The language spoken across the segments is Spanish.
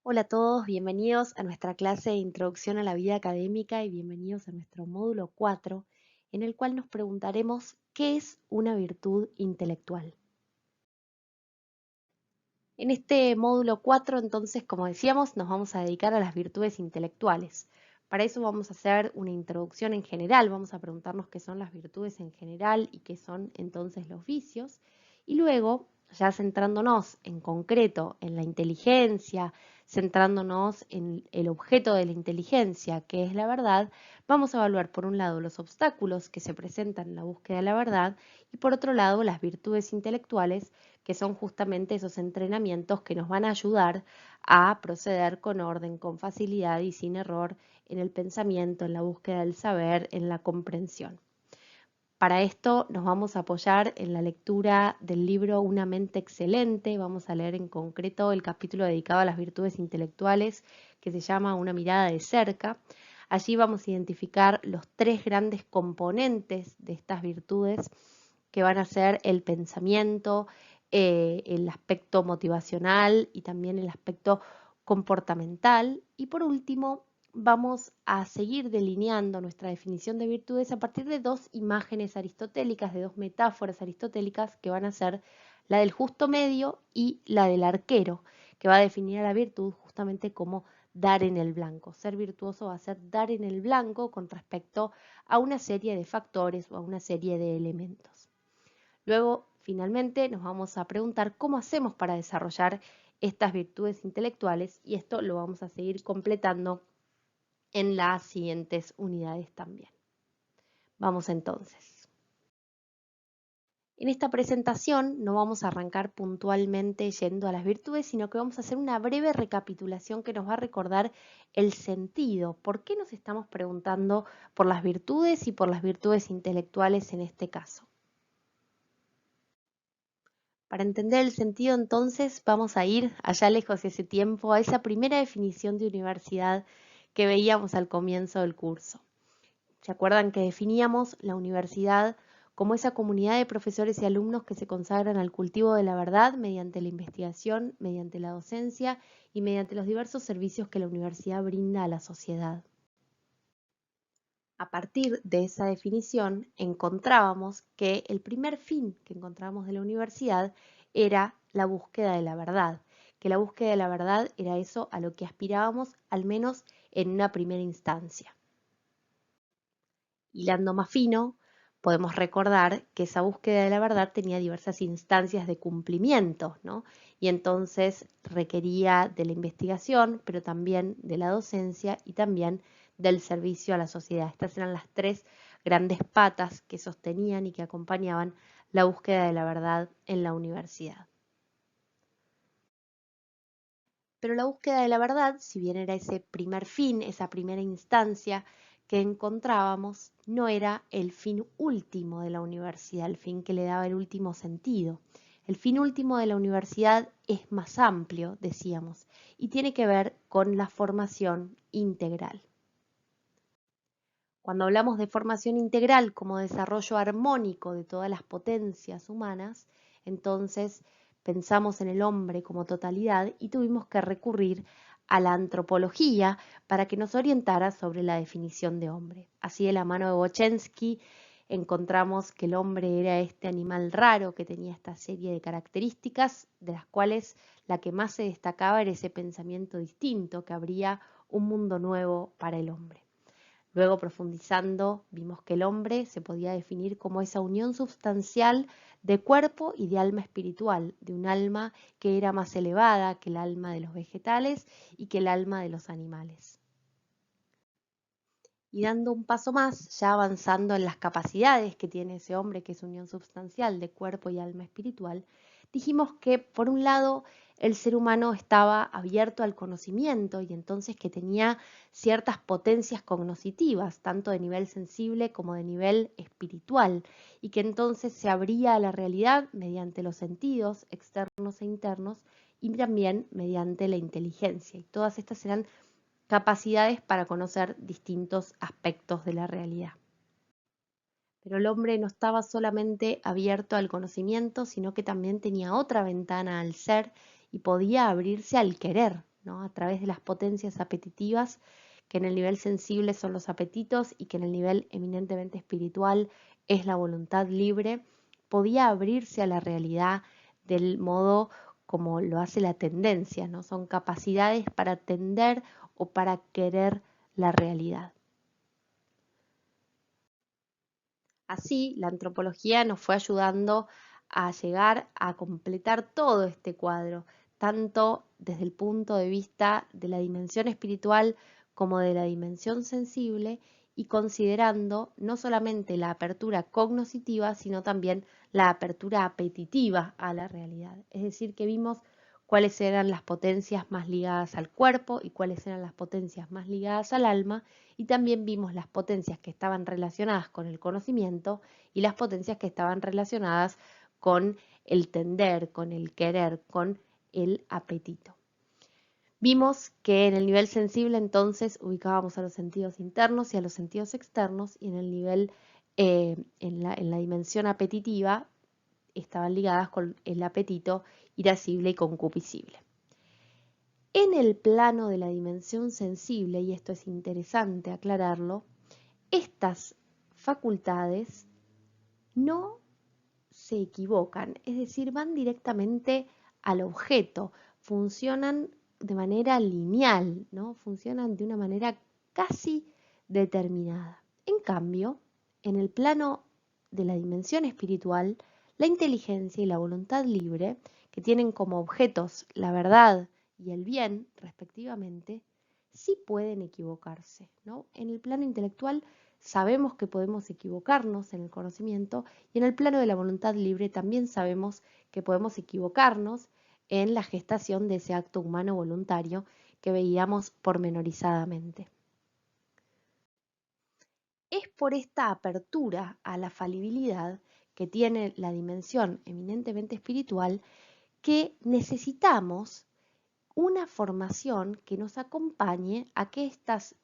Hola a todos, bienvenidos a nuestra clase de Introducción a la Vida Académica y bienvenidos a nuestro módulo 4, en el cual nos preguntaremos ¿qué es una virtud intelectual? En este módulo 4, entonces, como decíamos, nos vamos a dedicar a las virtudes intelectuales. Para eso vamos a hacer una introducción en general, vamos a preguntarnos qué son las virtudes en general y qué son entonces los vicios. Y luego, ya centrándonos en concreto en la inteligencia, centrándonos en el objeto de la inteligencia, que es la verdad, vamos a evaluar por un lado los obstáculos que se presentan en la búsqueda de la verdad y por otro lado las virtudes intelectuales, que son justamente esos entrenamientos que nos van a ayudar a proceder con orden, con facilidad y sin error en el pensamiento, en la búsqueda del saber, en la comprensión. Para esto nos vamos a apoyar en la lectura del libro Una mente excelente. Vamos a leer en concreto el capítulo dedicado a las virtudes intelectuales que se llama Una mirada de cerca. Allí vamos a identificar los tres grandes componentes de estas virtudes que van a ser el pensamiento, el aspecto motivacional y también el aspecto comportamental. Y por último, vamos a seguir delineando nuestra definición de virtudes a partir de dos imágenes aristotélicas, de dos metáforas aristotélicas que van a ser la del justo medio y la del arquero, que va a definir a la virtud justamente como dar en el blanco. Ser virtuoso va a ser dar en el blanco con respecto a una serie de factores o a una serie de elementos. Luego, finalmente, nos vamos a preguntar cómo hacemos para desarrollar estas virtudes intelectuales y esto lo vamos a seguir completando en las siguientes unidades también. Vamos entonces. En esta presentación no vamos a arrancar puntualmente yendo a las virtudes, sino que vamos a hacer una breve recapitulación que nos va a recordar el sentido. ¿Por qué nos estamos preguntando por las virtudes y por las virtudes intelectuales en este caso? Para entender el sentido, entonces, vamos a ir allá lejos de ese tiempo, a esa primera definición de universidad que veíamos al comienzo del curso. ¿Se acuerdan que definíamos la universidad como esa comunidad de profesores y alumnos que se consagran al cultivo de la verdad mediante la investigación, mediante la docencia y mediante los diversos servicios que la universidad brinda a la sociedad? A partir de esa definición encontrábamos que el primer fin que encontrábamos de la universidad era la búsqueda de la verdad, que la búsqueda de la verdad era eso a lo que aspirábamos al menos en una primera instancia. Hilando más fino, podemos recordar que esa búsqueda de la verdad tenía diversas instancias de cumplimiento, ¿no? Y entonces requería de la investigación, pero también de la docencia y también del servicio a la sociedad. Estas eran las tres grandes patas que sostenían y que acompañaban la búsqueda de la verdad en la universidad. Pero la búsqueda de la verdad, si bien era ese primer fin, esa primera instancia que encontrábamos, no era el fin último de la universidad, el fin que le daba el último sentido. El fin último de la universidad es más amplio, decíamos, y tiene que ver con la formación integral. Cuando hablamos de formación integral como desarrollo armónico de todas las potencias humanas, entonces pensamos en el hombre como totalidad y tuvimos que recurrir a la antropología para que nos orientara sobre la definición de hombre. Así de la mano de Bochensky encontramos que el hombre era este animal raro que tenía esta serie de características, de las cuales la que más se destacaba era ese pensamiento distinto, que habría un mundo nuevo para el hombre. Luego, profundizando, vimos que el hombre se podía definir como esa unión substancial de cuerpo y de alma espiritual, de un alma que era más elevada que el alma de los vegetales y que el alma de los animales. Y dando un paso más, ya avanzando en las capacidades que tiene ese hombre, que es unión substancial de cuerpo y alma espiritual, dijimos que, por un lado, el ser humano estaba abierto al conocimiento y entonces que tenía ciertas potencias cognitivas, tanto de nivel sensible como de nivel espiritual, y que entonces se abría a la realidad mediante los sentidos externos e internos y también mediante la inteligencia. Y todas estas eran capacidades para conocer distintos aspectos de la realidad. Pero el hombre no estaba solamente abierto al conocimiento, sino que también tenía otra ventana al ser y podía abrirse al querer. ¿no? A través de las potencias apetitivas, que en el nivel sensible son los apetitos y que en el nivel eminentemente espiritual es la voluntad libre, podía abrirse a la realidad del modo como lo hace la tendencia, ¿no? Son capacidades para tender o para querer la realidad. Así, la antropología nos fue ayudando a llegar a completar todo este cuadro, tanto desde el punto de vista de la dimensión espiritual como de la dimensión sensible, y considerando no solamente la apertura cognoscitiva, sino también la apertura apetitiva a la realidad. Es decir, que vimos cuáles eran las potencias más ligadas al cuerpo y cuáles eran las potencias más ligadas al alma, y también vimos las potencias que estaban relacionadas con el conocimiento y las potencias que estaban relacionadas con el tender, con el querer, con el apetito. Vimos que en el nivel sensible entonces ubicábamos a los sentidos internos y a los sentidos externos, y en el nivel, en la dimensión apetitiva, estaban ligadas con el apetito irascible y concupiscible. En el plano de la dimensión sensible, y esto es interesante aclararlo, estas facultades no se equivocan, es decir, van directamente al objeto, funcionan de manera lineal, ¿no? Funcionan de una manera casi determinada. En cambio, en el plano de la dimensión espiritual, la inteligencia y la voluntad libre, que tienen como objetos la verdad y el bien, respectivamente, sí pueden equivocarse, ¿no? En el plano intelectual sabemos que podemos equivocarnos en el conocimiento, y en el plano de la voluntad libre también sabemos que podemos equivocarnos en la gestación de ese acto humano voluntario que veíamos pormenorizadamente. Es por esta apertura a la falibilidad que tiene la dimensión eminentemente espiritual que necesitamos una formación que nos acompañe a que estas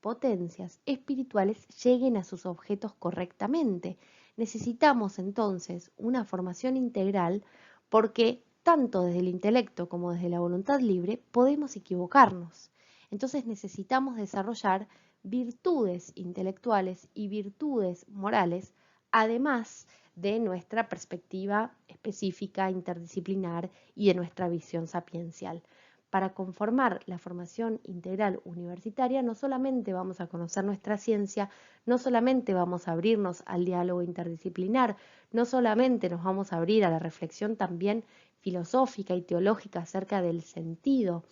potencias espirituales lleguen a sus objetos correctamente. Necesitamos entonces una formación integral, porque tanto desde el intelecto como desde la voluntad libre podemos equivocarnos. Entonces necesitamos desarrollar virtudes intelectuales y virtudes morales, además de nuestra perspectiva específica, interdisciplinar y de nuestra visión sapiencial. Para conformar la formación integral universitaria, no solamente vamos a conocer nuestra ciencia, no solamente vamos a abrirnos al diálogo interdisciplinar, no solamente nos vamos a abrir a la reflexión también filosófica y teológica acerca del sentido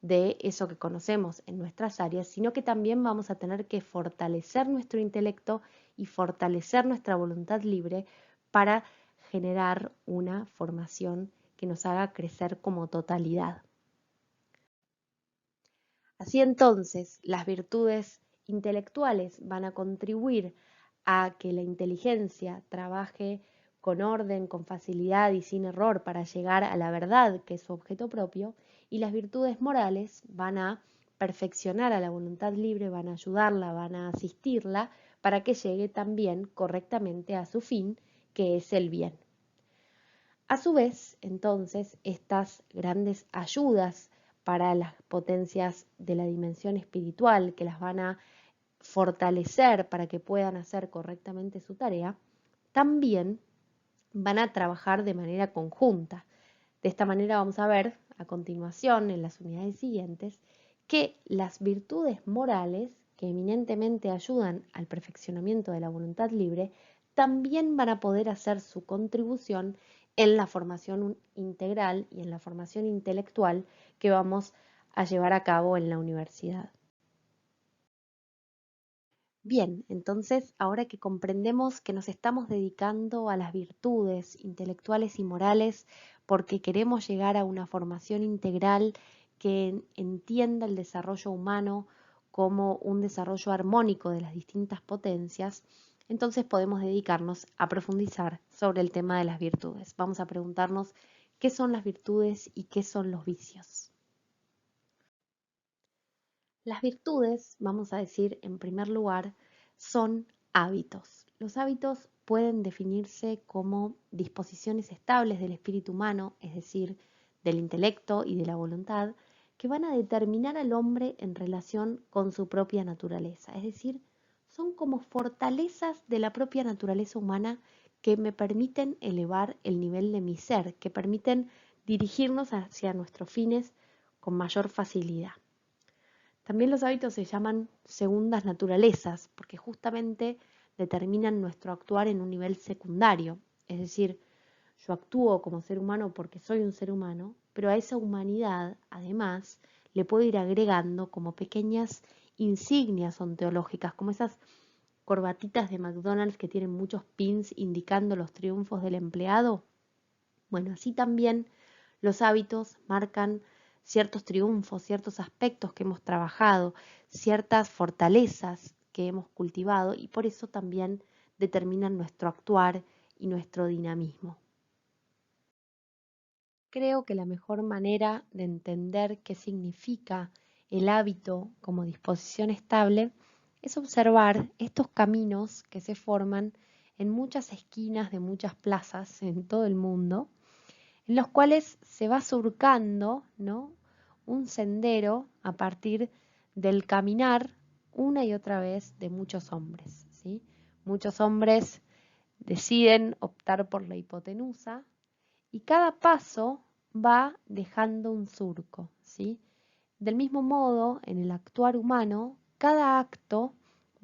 de eso que conocemos en nuestras áreas, sino que también vamos a tener que fortalecer nuestro intelecto y fortalecer nuestra voluntad libre para generar una formación que nos haga crecer como totalidad. Así entonces, las virtudes intelectuales van a contribuir a que la inteligencia trabaje con orden, con facilidad y sin error para llegar a la verdad, que es su objeto propio, y las virtudes morales van a perfeccionar a la voluntad libre, van a ayudarla, van a asistirla para que llegue también correctamente a su fin, que es el bien. A su vez, entonces, estas grandes ayudas para las potencias de la dimensión espiritual, que las van a fortalecer para que puedan hacer correctamente su tarea, también van a trabajar de manera conjunta. De esta manera vamos a ver a continuación, en las unidades siguientes, que las virtudes morales, que eminentemente ayudan al perfeccionamiento de la voluntad libre, también van a poder hacer su contribución en la formación integral y en la formación intelectual que vamos a llevar a cabo en la universidad. Bien, entonces ahora que comprendemos que nos estamos dedicando a las virtudes intelectuales y morales porque queremos llegar a una formación integral que entienda el desarrollo humano como un desarrollo armónico de las distintas potencias, entonces podemos dedicarnos a profundizar sobre el tema de las virtudes. Vamos a preguntarnos qué son las virtudes y qué son los vicios. Las virtudes, vamos a decir en primer lugar, son hábitos. Los hábitos pueden definirse como disposiciones estables del espíritu humano, es decir, del intelecto y de la voluntad, que van a determinar al hombre en relación con su propia naturaleza. Es decir, son como fortalezas de la propia naturaleza humana que me permiten elevar el nivel de mi ser, que permiten dirigirnos hacia nuestros fines con mayor facilidad. También los hábitos se llaman segundas naturalezas, porque justamente determinan nuestro actuar en un nivel secundario. Es decir, yo actúo como ser humano porque soy un ser humano, pero a esa humanidad, además, le puedo ir agregando como pequeñas insignias ontológicas, como esas corbatitas de McDonald's que tienen muchos pins indicando los triunfos del empleado. Bueno, así también los hábitos marcan ciertos triunfos, ciertos aspectos que hemos trabajado, ciertas fortalezas que hemos cultivado y por eso también determinan nuestro actuar y nuestro dinamismo. Creo que la mejor manera de entender qué significa el hábito como disposición estable es observar estos caminos que se forman en muchas esquinas de muchas plazas en todo el mundo, en los cuales se va surcando, ¿no?, un sendero a partir del caminar una y otra vez de muchos hombres, ¿sí? Muchos hombres deciden optar por la hipotenusa y cada paso va dejando un surco, ¿sí? Del mismo modo, en el actuar humano, cada acto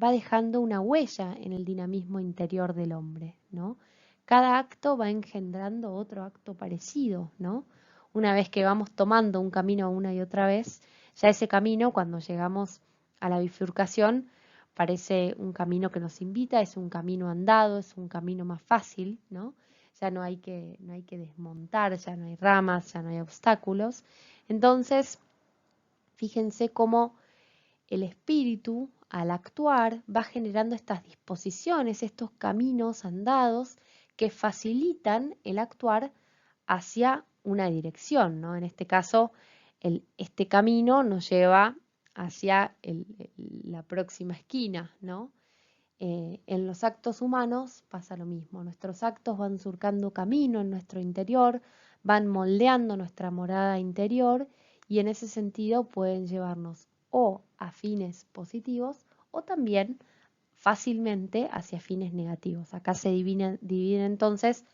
va dejando una huella en el dinamismo interior del hombre, ¿no? Cada acto va engendrando otro acto parecido, ¿no? Una vez que vamos tomando un camino una y otra vez, ya ese camino, cuando llegamos a la bifurcación, parece un camino que nos invita, es un camino andado, es un camino más fácil, ¿no? Ya no hay que desmontar, ya no hay ramas, ya no hay obstáculos. Entonces, fíjense cómo el espíritu, al actuar, va generando estas disposiciones, estos caminos andados que facilitan el actuar hacia una dirección, ¿no? En este caso, este camino nos lleva hacia la próxima esquina, ¿no? En los actos humanos pasa lo mismo. Nuestros actos van surcando camino en nuestro interior, van moldeando nuestra morada interior y en ese sentido pueden llevarnos o a fines positivos o también fácilmente hacia fines negativos. Acá se dividen entonces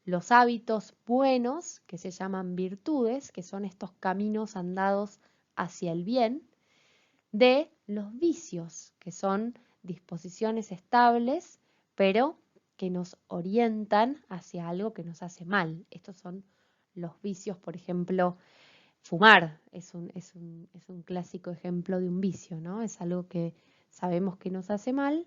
los hábitos buenos, que se llaman virtudes, que son estos caminos andados hacia el bien, de los vicios, que son disposiciones estables, pero que nos orientan hacia algo que nos hace mal. Estos son los vicios, por ejemplo, fumar es un clásico ejemplo de un vicio, ¿no? Es algo que sabemos que nos hace mal,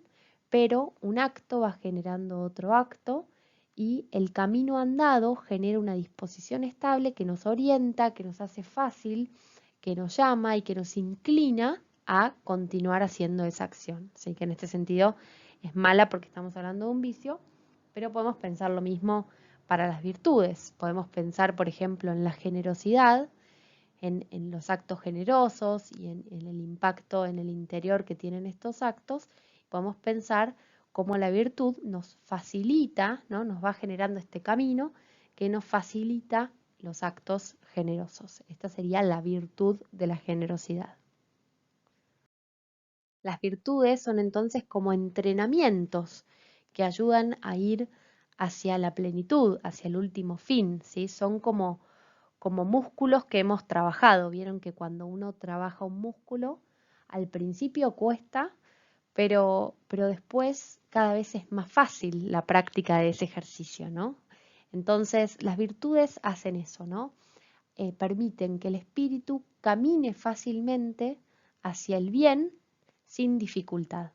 pero un acto va generando otro acto y el camino andado genera una disposición estable que nos orienta, que nos hace fácil, que nos llama y que nos inclina a continuar haciendo esa acción. Así que en este sentido es mala porque estamos hablando de un vicio, pero podemos pensar lo mismo para las virtudes. Podemos pensar, por ejemplo, en la generosidad, en los actos generosos y en el impacto en el interior que tienen estos actos. Podemos pensar cómo la virtud nos facilita, ¿no?, nos va generando este camino que nos facilita los actos generosos. Esta sería la virtud de la generosidad. Las virtudes son entonces como entrenamientos que ayudan a ir hacia la plenitud, hacia el último fin, ¿sí? Son como músculos que hemos trabajado. Vieron que cuando uno trabaja un músculo, al principio cuesta, pero después cada vez es más fácil la práctica de ese ejercicio, ¿no? Entonces, las virtudes hacen eso, ¿no? Permiten que el espíritu camine fácilmente hacia el bien sin dificultad.